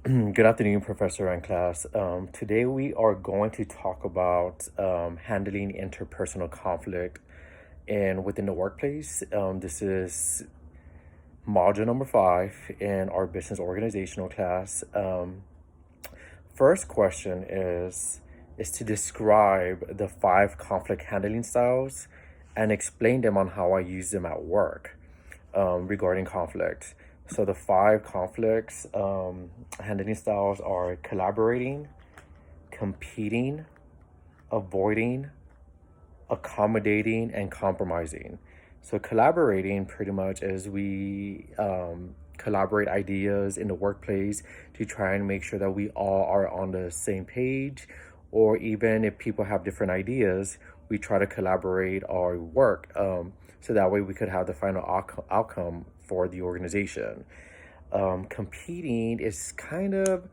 Good afternoon, Professor and class. Today we are going to talk about handling interpersonal conflict and within the workplace. This is module number 5 in our business organizational class. First question is to describe the 5 conflict handling styles and explain them on how I use them at work regarding conflict. So the 5 conflicts handling styles are collaborating, competing, avoiding, accommodating, and compromising. So collaborating pretty much is we collaborate ideas in the workplace to try and make sure that we all are on the same page, or even if people have different ideas, we try to collaborate our work so that way we could have the final outcome for the organization. Competing is kind of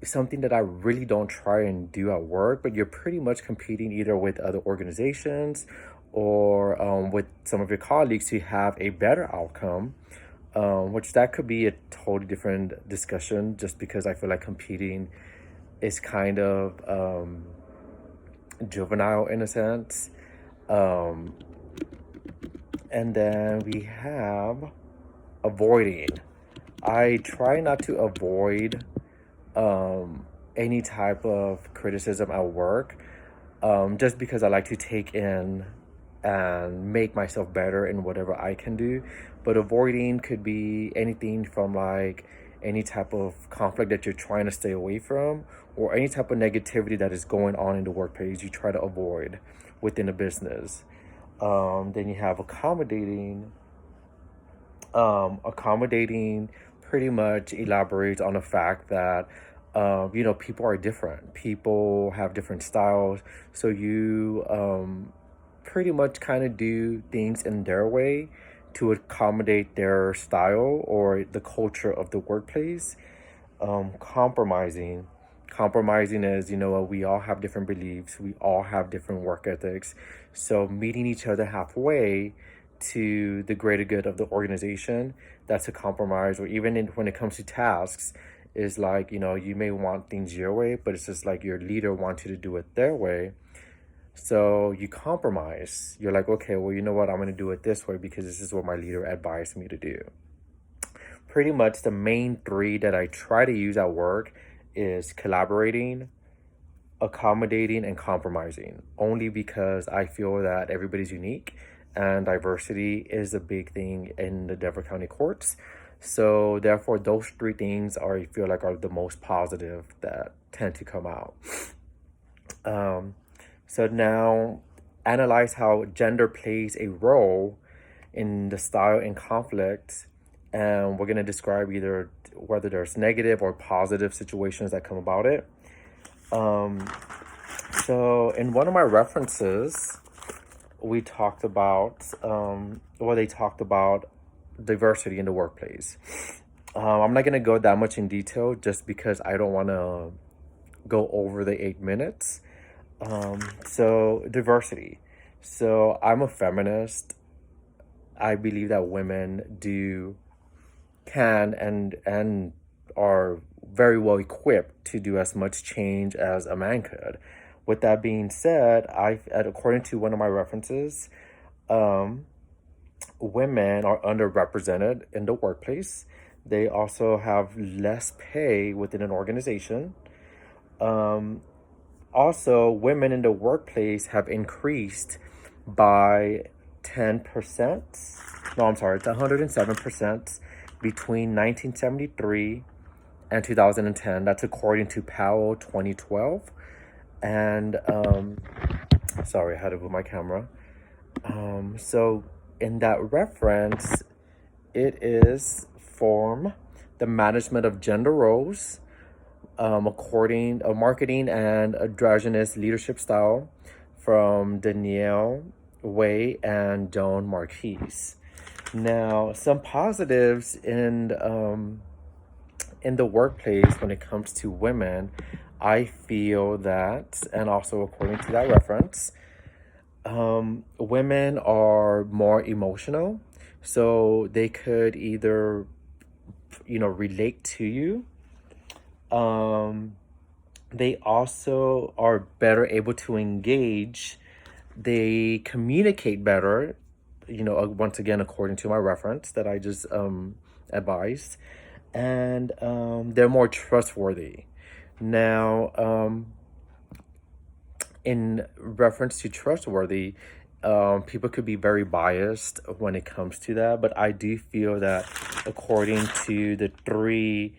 something that I really don't try and do at work, but you're pretty much competing either with other organizations or with some of your colleagues to have a better outcome, which that could be a totally different discussion just because I feel like competing is kind of juvenile in a sense. Um, and then we have avoiding. I try not to avoid any type of criticism at work, just because I like to take in and make myself better in whatever I can do. But avoiding could be anything from like any type of conflict that you're trying to stay away from, or any type of negativity that is going on in the workplace you try to avoid within a business. Then you have accommodating. Accommodating pretty much elaborates on the fact that people are different. People have different styles, so you pretty much kind of do things in their way to accommodate their style or the culture of the workplace. Compromising. Compromising is, we all have different beliefs, we all have different work ethics. So meeting each other halfway to the greater good of the organization, that's a compromise. Or even when it comes to tasks, is like, you may want things your way, but it's just like your leader wants you to do it their way. So you compromise. You're like, okay, well, you know what? I'm going to do it this way because this is what my leader advised me to do. Pretty much the main 3 that I try to use at work is collaborating, accommodating, and compromising, only because I feel that everybody's unique and diversity is a big thing in the Denver County courts. So therefore, those 3 things I feel like are the most positive that tend to come out. So now analyze how gender plays a role in the style and conflict, and we're going to describe either whether there's negative or positive situations that come about it. So in one of my references, we talked about they talked about diversity in the workplace. I'm not going to go that much in detail just because I don't want to go over the 8 minutes. So diversity. So I'm a feminist. I believe that women can and are very well equipped to do as much change as a man could. With that being said, according to one of my references, women are underrepresented in the workplace. They also have less pay within an organization. Also, women in the workplace have increased by 10%. No, I'm sorry, it's 107% between 1973 and 2010. That's according to Powell 2012. And sorry, I had to move my camera. So in that reference, it is from the management of gender roles, according a marketing and androgynous leadership style from Danielle Way and Joan Marquise. Now, some positives in the workplace when it comes to women, I feel that, and also according to that reference, women are more emotional, so they could either relate to you. Um, they also are better able to engage. They communicate better, once again, according to my reference that I just advised. And they're more trustworthy. Now, in reference to trustworthy, people could be very biased when it comes to that, but I do feel that according to the three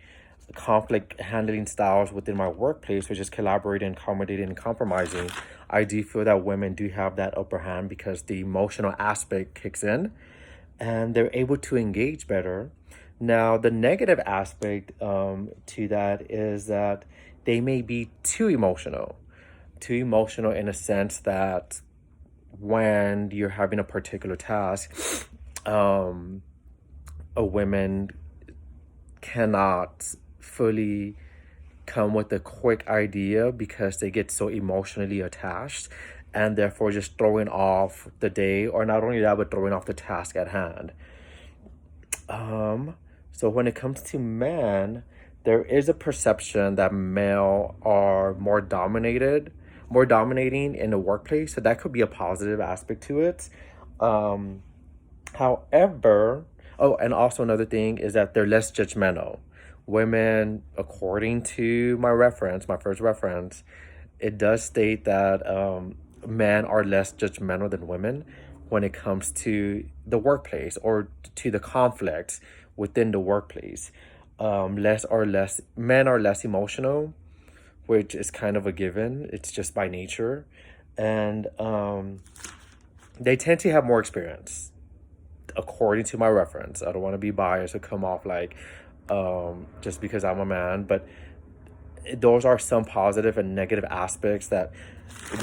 conflict handling styles within my workplace, which is collaborating, accommodating, and compromising, I do feel that women do have that upper hand because the emotional aspect kicks in and they're able to engage better. Now, the negative aspect to that is that they may be too emotional in a sense that when you're having a particular task, a woman cannot fully come with a quick idea because they get so emotionally attached and therefore just throwing off the day, or not only that, but throwing off the task at hand. So when it comes to men, there is a perception that male are more dominating in the workplace. So that could be a positive aspect to it. Um, However, oh, and also another thing is that they're less judgmental. Women, according to my first reference, it does state that men are less judgmental than women when it comes to the workplace or to the conflicts within the workplace. Men are less emotional, which is kind of a given. It's just by nature. And they tend to have more experience, according to my reference. I don't want to be biased or come off like just because I'm a man, but those are some positive and negative aspects that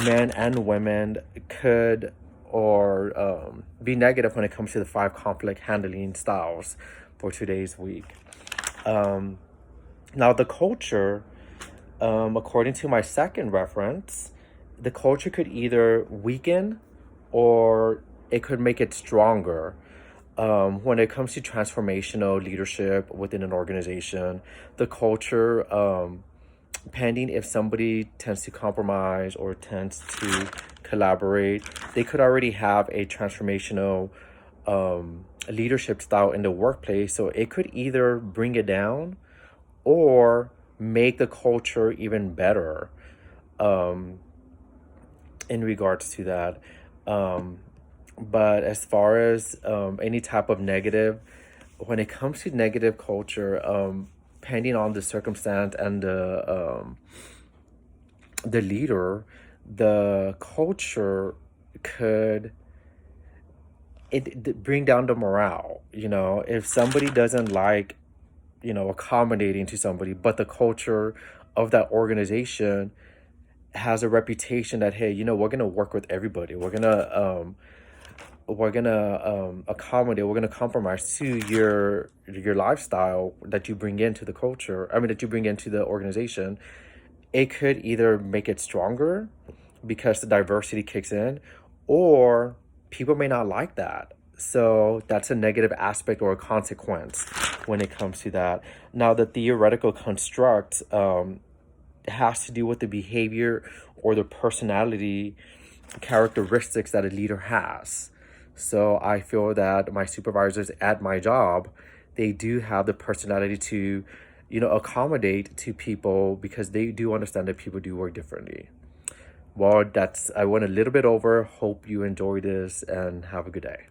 men and women could or be negative when it comes to the five conflict handling styles for today's week. Now, the culture, according to my second reference, the culture could either weaken or it could make it stronger. When it comes to transformational leadership within an organization, the culture, pending if somebody tends to compromise or tends to collaborate, they could already have a transformational leadership style in the workplace. So it could either bring it down or make the culture even better in regards to that. But as far as any type of negative, when it comes to negative culture, depending on the circumstance and the leader, the culture could bring down the morale. If somebody doesn't like, accommodating to somebody, but the culture of that organization has a reputation that, hey, we're gonna work with everybody. We're gonna accommodate, we're gonna compromise to your lifestyle that you bring into the culture, that you bring into the organization. It could either make it stronger because the diversity kicks in, or people may not like that. So that's a negative aspect or a consequence when it comes to that. Now, the theoretical construct has to do with the behavior or the personality characteristics that a leader has. So I feel that my supervisors at my job, they do have the personality to, accommodate to people because they do understand that people do work differently. Well, I went a little bit over. Hope you enjoy this and have a good day.